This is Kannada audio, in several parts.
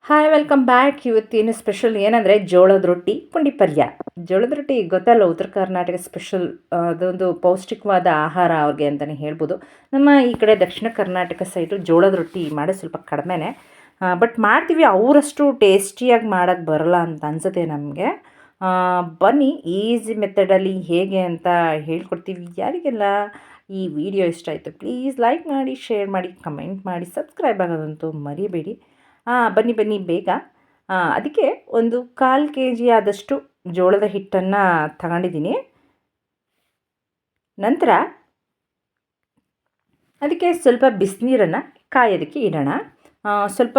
Hi welcome back. ಇವತ್ತೇನು ಸ್ಪೆಷಲ್ ಏನಂದರೆ ಜೋಳದ ರೊಟ್ಟಿ ಪುಂಡಿ ಪಲ್ಯ. ಜೋಳದ ರೊಟ್ಟಿ ಗೊತ್ತಲ್ಲ, ಉತ್ತರ ಕರ್ನಾಟಕ ಸ್ಪೆಷಲ್. ಅದೊಂದು ಪೌಷ್ಟಿಕವಾದ ಆಹಾರ ಅವ್ರಿಗೆ ಅಂತಲೇ ಹೇಳ್ಬೋದು. ನಮ್ಮ ಈ ಕಡೆ ದಕ್ಷಿಣ ಕರ್ನಾಟಕ ಸೈಡು ಜೋಳದ ರೊಟ್ಟಿ ಮಾಡೋದು ಸ್ವಲ್ಪ ಕಡಿಮೆನೇ, ಬಟ್ ಮಾಡ್ತೀವಿ. ಅವರಷ್ಟು ಟೇಸ್ಟಿಯಾಗಿ ಮಾಡೋಕ್ಕೆ ಬರೋಲ್ಲ ಅಂತ ಅನಿಸುತ್ತೆ ನಮಗೆ. ಬನ್ನಿ ಈಸಿ ಮೆಥಡಲ್ಲಿ ಹೇಗೆ ಅಂತ ಹೇಳ್ಕೊಡ್ತೀವಿ. ಯಾರಿಗೆಲ್ಲ ಈ ವಿಡಿಯೋ ಇಷ್ಟ ಆಯಿತು ಪ್ಲೀಸ್ ಲೈಕ್ ಮಾಡಿ, ಶೇರ್ ಮಾಡಿ, ಕಮೆಂಟ್ ಮಾಡಿ, ಸಬ್ಸ್ಕ್ರೈಬ್ ಆಗೋದಂತೂ ಮರಿಬೇಡಿ. ಬನ್ನಿ ಬನ್ನಿ ಬೇಗ. ಅದಕ್ಕೆ ಒಂದು 1/4 kg ಆದಷ್ಟು ಜೋಳದ ಹಿಟ್ಟನ್ನು ತಗೊಂಡಿದ್ದೀನಿ. ನಂತರ ಅದಕ್ಕೆ ಸ್ವಲ್ಪ ಬಿಸಿನೀರನ್ನು ಕಾಯೋದಕ್ಕೆ ಇಡೋಣ. ಸ್ವಲ್ಪ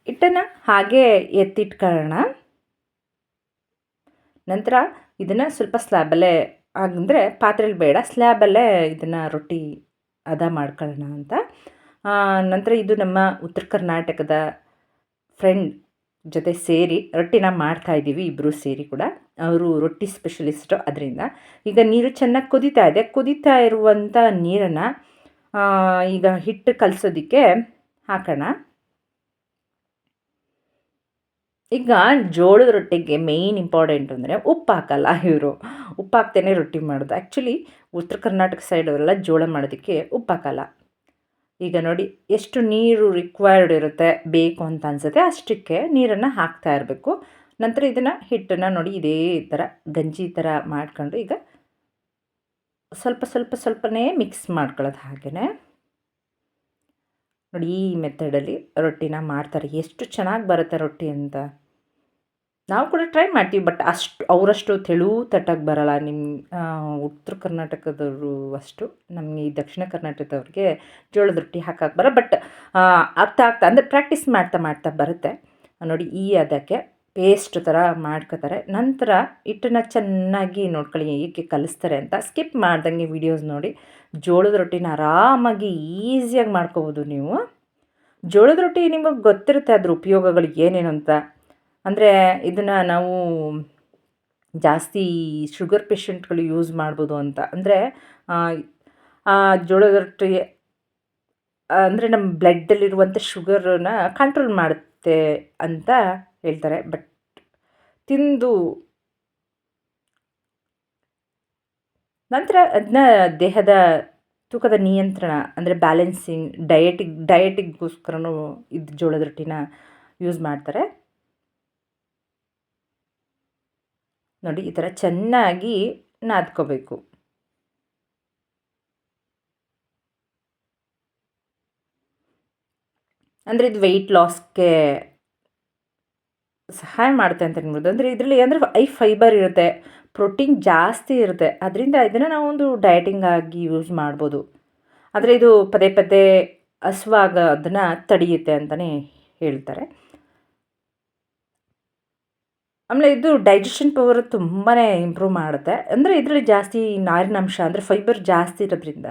ಹಿಟ್ಟನ್ನು ಹಾಗೆ ಎತ್ತಿಟ್ಕೊಳ್ಳೋಣ. ನಂತರ ಇದನ್ನು ಸ್ವಲ್ಪ ಸ್ಲ್ಯಾಬಲ್ಲೇ, ಅಂದರೆ ಪಾತ್ರೆಯಲ್ಲಿ ಬೇಡ, ಸ್ಲ್ಯಾಬಲ್ಲೇ ಇದನ್ನು ರೊಟ್ಟಿ ಹದ ಮಾಡ್ಕೊಳ್ಳೋಣ ಅಂತ. ನಂತರ ಇದು ನಮ್ಮ ಉತ್ತರ ಕರ್ನಾಟಕದ ಫ್ರೆಂಡ್ ಜೊತೆ ಸೇರಿ ರೊಟ್ಟಿನ ಮಾಡ್ತಾಯಿದ್ದೀವಿ, ಇಬ್ಬರು ಸೇರಿ ಕೂಡ. ಅವರು ರೊಟ್ಟಿ ಸ್ಪೆಷಲಿಸ್ಟು. ಅದರಿಂದ ಈಗ ನೀರು ಚೆನ್ನಾಗಿ ಕುದೀತಾ ಇದೆ. ಕುದೀತಾ ಇರುವಂಥ ನೀರನ್ನು ಈಗ ಹಿಟ್ಟು ಕಲಸೋದಕ್ಕೆ ಹಾಕೋಣ. ಈಗ ಜೋಳದ ರೊಟ್ಟಿಗೆ ಮೇಯ್ನ್ ಇಂಪಾರ್ಟೆಂಟ್ ಅಂದರೆ ಉಪ್ಪು ಹಾಕಲ್ಲ ಇವರು. ಉಪ್ಪು ಹಾಕ್ತೇನೆ ರೊಟ್ಟಿ ಮಾಡೋದು. ಆ್ಯಕ್ಚುಲಿ ಉತ್ತರ ಕರ್ನಾಟಕ ಸೈಡವರೆಲ್ಲ ಜೋಳ ಮಾಡೋದಕ್ಕೆ ಉಪ್ಪು ಹಾಕಲ್ಲ. ಈಗ ನೋಡಿ ಎಷ್ಟು ನೀರು ರಿಕ್ವೈರ್ಡ್ ಇರುತ್ತೆ, ಬೇಕು ಅಂತ ಅನಿಸುತ್ತೆ ಅಷ್ಟಕ್ಕೆ ನೀರನ್ನು ಹಾಕ್ತಾ ಇರಬೇಕು. ನಂತರ ಇದನ್ನು ಹಿಟ್ಟನ್ನು ನೋಡಿ ಇದೇ ಥರ ಗಂಜಿ ಥರ ಮಾಡ್ಕೊಂಡು ಈಗ ಸ್ವಲ್ಪನೇ ಮಿಕ್ಸ್ ಮಾಡ್ಕೊಳ್ಳೋದು. ಹಾಗೆಯೇ ನೋಡಿ ಈ ಮೆಥಡಲ್ಲಿ ರೊಟ್ಟಿನ ಮಾಡ್ತಾರೆ. ಎಷ್ಟು ಚೆನ್ನಾಗಿ ಬರುತ್ತೆ ರೊಟ್ಟಿ ಅಂತ. ನಾವು ಕೂಡ ಟ್ರೈ ಮಾಡ್ತೀವಿ, ಬಟ್ ಅವರಷ್ಟು ತೆಳು ತಟ್ಟಕ್ಕೆ ಬರೋಲ್ಲ. ಉತ್ತರ ಕರ್ನಾಟಕದವರು ಅಷ್ಟು, ನಮಗೆ ಈ ದಕ್ಷಿಣ ಕರ್ನಾಟಕದವ್ರಿಗೆ ಜೋಳದ ರೊಟ್ಟಿ ಹಾಕಕ್ಕೆ ಬರೋ. ಬಟ್ ಆಗ್ತಾ ಅಂದರೆ ಪ್ರಾಕ್ಟೀಸ್ ಮಾಡ್ತಾ ಬರುತ್ತೆ. ನೋಡಿ ಈ ಅದಕ್ಕೆ ಪೇಸ್ಟ್ ಥರ ಮಾಡ್ಕೋತಾರೆ. ನಂತರ ಹಿಟ್ಟನ್ನು ಚೆನ್ನಾಗಿ ನೋಡ್ಕೊಳ್ಳಿ ಏಕೆ ಕಲಿಸ್ತಾರೆ ಅಂತ. ಸ್ಕಿಪ್ ಮಾಡ್ದಂಗೆ ವೀಡಿಯೋಸ್ ನೋಡಿ ಜೋಳದ ರೊಟ್ಟಿನ ಆರಾಮಾಗಿ ಈಸಿಯಾಗಿ ಮಾಡ್ಕೋಬೋದು ನೀವು. ಜೋಳದ ರೊಟ್ಟಿ ನಿಮಗೆ ಗೊತ್ತಿರುತ್ತೆ ಅದ್ರ ಉಪಯೋಗಗಳು ಏನೇನು ಅಂತ. ಅಂದರೆ ಇದನ್ನು ನಾವು ಜಾಸ್ತಿ ಶುಗರ್ ಪೇಷಂಟ್ಗಳು ಯೂಸ್ ಮಾಡ್ಬೋದು ಅಂತ. ಅಂದರೆ ಜೋಳದ ರೊಟ್ಟಿ ಅಂದರೆ ನಮ್ಮ ಬ್ಲಡ್ಡಲ್ಲಿರುವಂಥ ಶುಗರನ್ನ ಕಂಟ್ರೋಲ್ ಮಾಡುತ್ತೆ ಅಂತ ಹೇಳ್ತಾರೆ. ಬಟ್ ತಿಂದು ನಂತರ ಅದನ್ನ ದೇಹದ ತೂಕದ ನಿಯಂತ್ರಣ, ಅಂದರೆ ಬ್ಯಾಲೆನ್ಸಿಂಗ್, ಡಯಟಿಗೋಸ್ಕರನೂ ಇದು ಜೋಳದ ರೊಟ್ಟಿನ ಯೂಸ್ ಮಾಡ್ತಾರೆ. ನೋಡಿ ಈ ಥರ ಚೆನ್ನಾಗಿ ನಾದ್ಕೋಬೇಕು. ಅಂದರೆ ಇದು ವೆಯ್ಟ್ ಲಾಸ್ಗೆ ಸಹಾಯ ಮಾಡುತ್ತೆ ಅಂತ ಹೇಳ್ಬೋದು. ಅಂದರೆ ಇದರಲ್ಲಿ ಹೈ ಫೈಬರ್ ಇರುತ್ತೆ, ಪ್ರೋಟೀನ್ ಜಾಸ್ತಿ ಇರುತ್ತೆ. ಅದರಿಂದ ಇದನ್ನು ನಾವು ಒಂದು ಡಯಟಿಂಗ್ ಆಗಿ ಯೂಸ್ ಮಾಡ್ಬೋದು. ಆದರೆ ಇದು ಪದೇ ಪದೇ ಹಸುವಾಗೋದನ್ನು ತಡೆಯುತ್ತೆ ಅಂತಲೇ ಹೇಳ್ತಾರೆ. ಆಮೇಲೆ ಇದು ಡೈಜೆಷನ್ ಪವರ್ ತುಂಬಾ ಇಂಪ್ರೂವ್ ಮಾಡುತ್ತೆ. ಅಂದರೆ ಇದರಲ್ಲಿ ಜಾಸ್ತಿ ನಾರಿನಂಶ, ಅಂದರೆ ಫೈಬರ್ ಜಾಸ್ತಿ ಇರೋದ್ರಿಂದ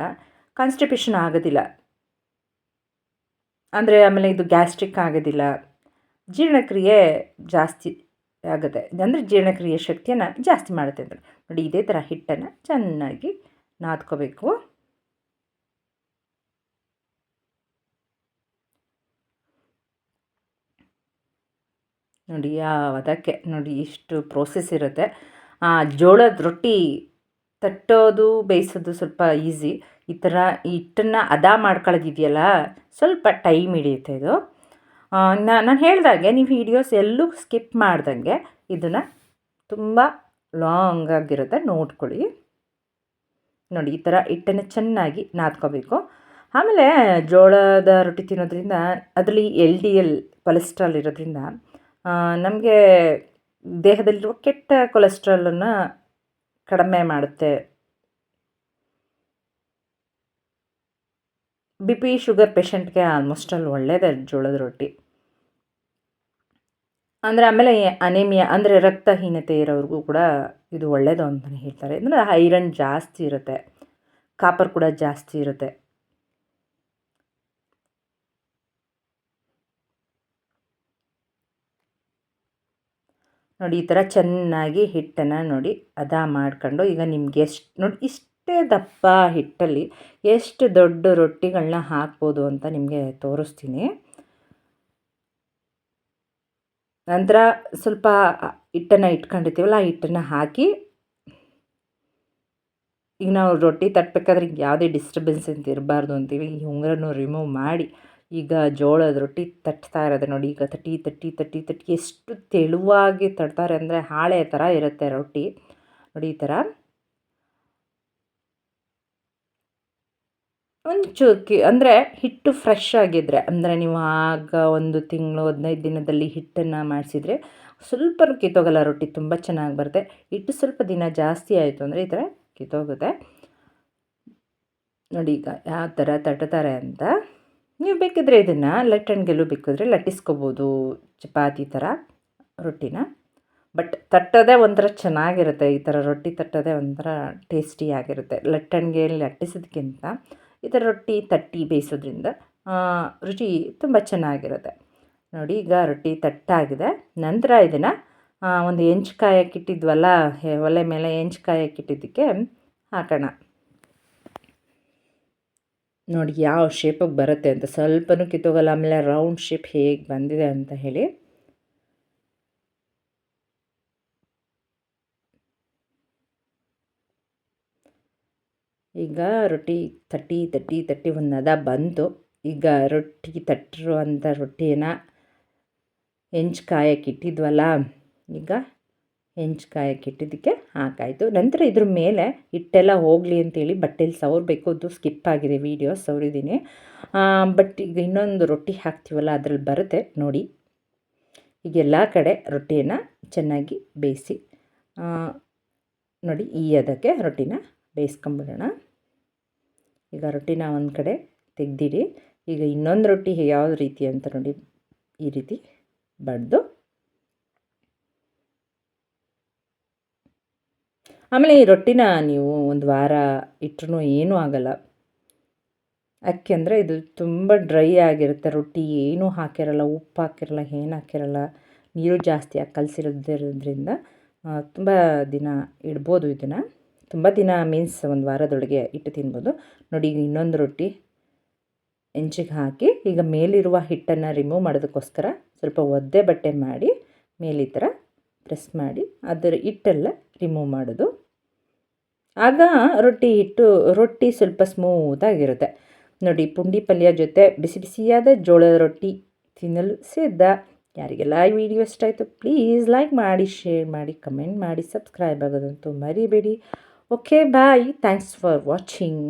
ಕಾನ್ಸ್ಟಿಪೇಷನ್ ಆಗೋದಿಲ್ಲ. ಅಂದರೆ ಆಮೇಲೆ ಇದು ಗ್ಯಾಸ್ಟ್ರಿಕ್ ಆಗೋದಿಲ್ಲ. ಜೀರ್ಣಕ್ರಿಯೆ ಜಾಸ್ತಿ ಆಗುತ್ತೆ, ಅಂದರೆ ಜೀರ್ಣಕ್ರಿಯೆ ಶಕ್ತಿಯನ್ನು ಜಾಸ್ತಿ ಮಾಡುತ್ತೆ ಅಂತ. ನೋಡಿ ಇದೇ ಥರ ಹಿಟ್ಟನ್ನು ಚೆನ್ನಾಗಿ ನಾದ್ಕೋಬೇಕು. ನೋಡಿ ಅದಕ್ಕೆ ನೋಡಿ ಇಷ್ಟು ಪ್ರೋಸೆಸ್ ಇರುತ್ತೆ. ಜೋಳದ ರೊಟ್ಟಿ ತಟ್ಟೋದು ಬೇಯಿಸೋದು ಸ್ವಲ್ಪ ಈಸಿ. ಈ ಥರ ಹಿಟ್ಟನ್ನು ಹದ ಮಾಡ್ಕೊಳ್ಳೋದಿದೆಯಲ್ಲ, ಸ್ವಲ್ಪ ಟೈಮ್ ಹಿಡಿಯುತ್ತೆ ಇದು. ನಾನು ಹೇಳ್ದಾಗೆ ನೀವು ವೀಡಿಯೋಸ್ ಎಲ್ಲೂ ಸ್ಕಿಪ್ ಮಾಡ್ದಂಗೆ ಇದನ್ನು ತುಂಬ ಲಾಂಗ್ ಆಗಿರುತ್ತೆ ನೋಡ್ಕೊಳ್ಳಿ. ನೋಡಿ ಈ ಥರ ಹಿಟ್ಟನ್ನು ಚೆನ್ನಾಗಿ ನಾದ್ಕೋಬೇಕು. ಆಮೇಲೆ ಜೋಳದ ರೊಟ್ಟಿ ತಿನ್ನೋದ್ರಿಂದ ಅದರಲ್ಲಿ LDL ಕೊಲೆಸ್ಟ್ರಾಲ್ ಇರೋದ್ರಿಂದ ನಮಗೆ ದೇಹದಲ್ಲಿರುವ ಕೆಟ್ಟ ಕೊಲೆಸ್ಟ್ರಾಲನ್ನು ಕಡಿಮೆ ಮಾಡುತ್ತೆ. BP ಶುಗರ್ ಪೇಷಂಟ್ಗೆ ಆಲ್ಮೋಸ್ಟ್ ಅಲ್ಲಿ ಒಳ್ಳೆಯದೇ ಜೋಳದ ರೊಟ್ಟಿ. ಅಂದರೆ ಆಮೇಲೆ ಅನೇಮಿಯಾ, ಅಂದರೆ ರಕ್ತಹೀನತೆ ಇರೋರಿಗೂ ಕೂಡ ಇದು ಒಳ್ಳೆಯದು ಅಂತಲೇ ಹೇಳ್ತಾರೆ. ಅಂದರೆ ಐರನ್ ಜಾಸ್ತಿ ಇರುತ್ತೆ, ಕಾಪರ್ ಕೂಡ ಜಾಸ್ತಿ ಇರುತ್ತೆ. ನೋಡಿ ಈ ಥರ ಚೆನ್ನಾಗಿ ಹಿಟ್ಟನ್ನು ನೋಡಿ ಹದ ಮಾಡ್ಕೊಂಡು, ಈಗ ನಿಮಗೆ ನೋಡಿ ಇಷ್ಟೇ ದಪ್ಪ ಹಿಟ್ಟಲ್ಲಿ ಎಷ್ಟು ದೊಡ್ಡ ರೊಟ್ಟಿಗಳನ್ನ ಹಾಕ್ಬೋದು ಅಂತ ನಿಮಗೆ ತೋರಿಸ್ತೀನಿ. ನಂತರ ಸ್ವಲ್ಪ ಹಿಟ್ಟನ್ನು ಇಟ್ಕೊಂಡಿರ್ತೀವಲ್ಲ ಆ ಹಿಟ್ಟನ್ನು ಹಾಕಿ ಈಗ ನಾವು ರೊಟ್ಟಿ ತಟ್ಟಬೇಕಾದ್ರೆ ಯಾವುದೇ ಡಿಸ್ಟರ್ಬೆನ್ಸ್ ಅಂತ ಇರಬಾರ್ದು ಅಂತೀವಿ. ಈ ಉಂಗುರನೂ ರಿಮೂವ್ ಮಾಡಿ ಈಗ ಜೋಳದ ರೊಟ್ಟಿ ತಟ್ತಾ ಇರೋದೆ ನೋಡಿ. ಈಗ ತಟ್ಟಿ ತಟ್ಟಿ ತಟ್ಟಿ ತಟ್ಟಿ ಎಷ್ಟು ತೆಳುವಾಗಿ ತಟ್ತಾರೆ ಅಂದರೆ ಹಾಳೆ ಥರ ಇರುತ್ತೆ ರೊಟ್ಟಿ ನೋಡಿ. ಈ ಥರ ಒಂಚೂರು ಅಂದರೆ ಹಿಟ್ಟು ಫ್ರೆಶ್ ಆಗಿದ್ದರೆ, ಅಂದರೆ ನೀವು ಆಗ 1 ತಿಂಗಳು 15 ದಿನದಲ್ಲಿ ಹಿಟ್ಟನ್ನು ಮಾಡಿಸಿದರೆ ಸ್ವಲ್ಪನೂ ಕಿತ್ತೋಗಲ್ಲ ರೊಟ್ಟಿ, ತುಂಬ ಚೆನ್ನಾಗಿ ಬರುತ್ತೆ. ಹಿಟ್ಟು ಸ್ವಲ್ಪ ದಿನ ಜಾಸ್ತಿ ಆಯಿತು ಅಂದರೆ ಈ ಥರ ಕಿತ್ತೋಗುತ್ತೆ ನೋಡಿ. ಈಗ ಯಾವ ಥರ ತಟ್ತಾರೆ ಅಂತ ನೀವು ಬೇಕಿದ್ರೆ ಇದನ್ನು ಲಟ್ಟಣಿಗೆಲ್ಲೂ ಬೇಕಿದ್ರೆ ಲಟ್ಟಿಸ್ಕೋಬೋದು, ಚಪಾತಿ ಥರ ರೊಟ್ಟಿನ. ಬಟ್ ತಟ್ಟೋದೇ ಒಂಥರ ಚೆನ್ನಾಗಿರುತ್ತೆ, ಈ ಥರ ರೊಟ್ಟಿ ತಟ್ಟೋದೇ ಒಂಥರ ಟೇಸ್ಟಿಯಾಗಿರುತ್ತೆ. ಲಟ್ಟಣಿಗೆಯಲ್ಲಿ ಲಟ್ಟಿಸೋದಕ್ಕಿಂತ ಈ ಥರ ರೊಟ್ಟಿ ತಟ್ಟಿ ಬೇಯಿಸೋದ್ರಿಂದ ರುಚಿ ತುಂಬ ಚೆನ್ನಾಗಿರುತ್ತೆ ನೋಡಿ. ಈಗ ರೊಟ್ಟಿ ತಟ್ಟಾಗಿದೆ. ನಂತರ ಇದನ್ನು ಒಂದು ಹೆಂಚು ಕಾಯಕ್ಕಿಟ್ಟಿದ್ವಲ್ಲ, ಒಲೆ ಮೇಲೆ ಹೆಂಚು ಕಾಯಕ್ಕಿಟ್ಟಿದ್ದಕ್ಕೆ ಹಾಕೋಣ ನೋಡಿ ಯಾವ ಶೇಪಿಗೆ ಬರುತ್ತೆ ಅಂತ. ಸ್ವಲ್ಪನೂ ಕಿತ್ತೋಗಲ್ಲ. ಆಮೇಲೆ ರೌಂಡ್ ಶೇಪ್ ಹೇಗೆ ಬಂದಿದೆ ಅಂತ ಹೇಳಿ. ಈಗ ರೊಟ್ಟಿ ತಟ್ಟಿ ತಟ್ಟಿ ತಟ್ಟಿ ಒಂದು ಹದ ಬಂತು. ಈಗ ರೊಟ್ಟಿ ತಟ್ಟಿರುವಂಥ ರೊಟ್ಟಿನ ಹೆಂಚು ಕಾಯಕ್ಕಿಟ್ಟಿದ್ವಲ್ಲ, ಈಗ ಹೆಂಚು ಕಾಯಕ್ಕಿಟ್ಟಿದ್ದಕ್ಕೆ ಹಾಕಾಯಿತು. ನಂತರ ಇದ್ರ ಮೇಲೆ ಹಿಟ್ಟೆಲ್ಲ ಹೋಗಲಿ ಅಂತೇಳಿ ಬಟ್ಟೆಲಿ ಸವರಬೇಕು. ಅದು ಸ್ಕಿಪ್ ಆಗಿದೆ, ವೀಡಿಯೋ ಸವರಿದ್ದೀನಿ. ಬಟ್ ಈಗ ಇನ್ನೊಂದು ರೊಟ್ಟಿ ಹಾಕ್ತೀವಲ್ಲ ಅದರಲ್ಲಿ ಬರುತ್ತೆ ನೋಡಿ. ಈಗ ಎಲ್ಲ ಕಡೆ ರೊಟ್ಟಿಯನ್ನು ಚೆನ್ನಾಗಿ ಬೇಯಿಸಿ ನೋಡಿ. ಈ ಅದಕ್ಕೆ ರೊಟ್ಟಿನ ಬೇಯಿಸ್ಕೊಂಬಿಡೋಣ. ಈಗ ರೊಟ್ಟಿನ ಒಂದು ಕಡೆ ತೆಗೆದಿಡಿ. ಈಗ ಇನ್ನೊಂದು ರೊಟ್ಟಿ ಯಾವ ರೀತಿ ಅಂತ ನೋಡಿ, ಈ ರೀತಿ ಬಡ್ದು ಆಮೇಲೆ ಈ ರೊಟ್ಟಿನ ನೀವು ಒಂದು ವಾರ ಇಟ್ಟರೂ ಏನೂ ಆಗೋಲ್ಲ. ಯಾಕೆಂದರೆ ಇದು ತುಂಬ ಡ್ರೈ ಆಗಿರುತ್ತೆ ರೊಟ್ಟಿ, ಏನೂ ಹಾಕಿರಲ್ಲ, ಉಪ್ಪು ಹಾಕಿರಲ್ಲ, ಏನು ಹಾಕಿರಲ್ಲ, ನೀರು ಜಾಸ್ತಿ ಹಾಕಿ ಕಲಸಿರೋದ್ರಿಂದ ತುಂಬ ದಿನ ಇಡ್ಬೋದು. ಇದನ್ನು ತುಂಬ ದಿನ ಮೀನ್ಸ್ ಒಂದು ವಾರದೊಳಗೆ ಇಟ್ಟು ತಿನ್ಬೋದು ನೋಡಿ. ಈಗ ಇನ್ನೊಂದು ರೊಟ್ಟಿ ಹೆಂಚಿಗೆ ಹಾಕಿ ಈಗ ಮೇಲಿರುವ ಹಿಟ್ಟನ್ನು ರಿಮೂವ್ ಮಾಡೋದಕ್ಕೋಸ್ಕರ ಸ್ವಲ್ಪ ಒದ್ದೆ ಬಟ್ಟೆ ಮಾಡಿ ಮೇಲೆ ಈ ಥರ ಪ್ರೆಸ್ ಮಾಡಿ ಅದರ ಹಿಟ್ಟೆಲ್ಲ ರಿಮೂವ್ ಮಾಡೋದು. ಆಗ ರೊಟ್ಟಿ ಸ್ವಲ್ಪ ಸ್ಮೂತಾಗಿರುತ್ತೆ ನೋಡಿ. ಪುಂಡಿ ಪಲ್ಯ ಜೊತೆ ಬಿಸಿ ಬಿಸಿಯಾದ ಜೋಳದ ರೊಟ್ಟಿ ತಿನ್ನಲು ಸಿದ್ಧ. ಯಾರಿಗೆಲ್ಲ ಈ ವಿಡಿಯೋ ಇಷ್ಟ ಆಯಿತು ಪ್ಲೀಸ್ ಲೈಕ್ ಮಾಡಿ, ಶೇರ್ ಮಾಡಿ, ಕಮೆಂಟ್ ಮಾಡಿ, ಸಬ್ಸ್ಕ್ರೈಬ್ ಆಗೋದಂತೂ ಮರಿಬೇಡಿ. Okay bye, thanks for watching.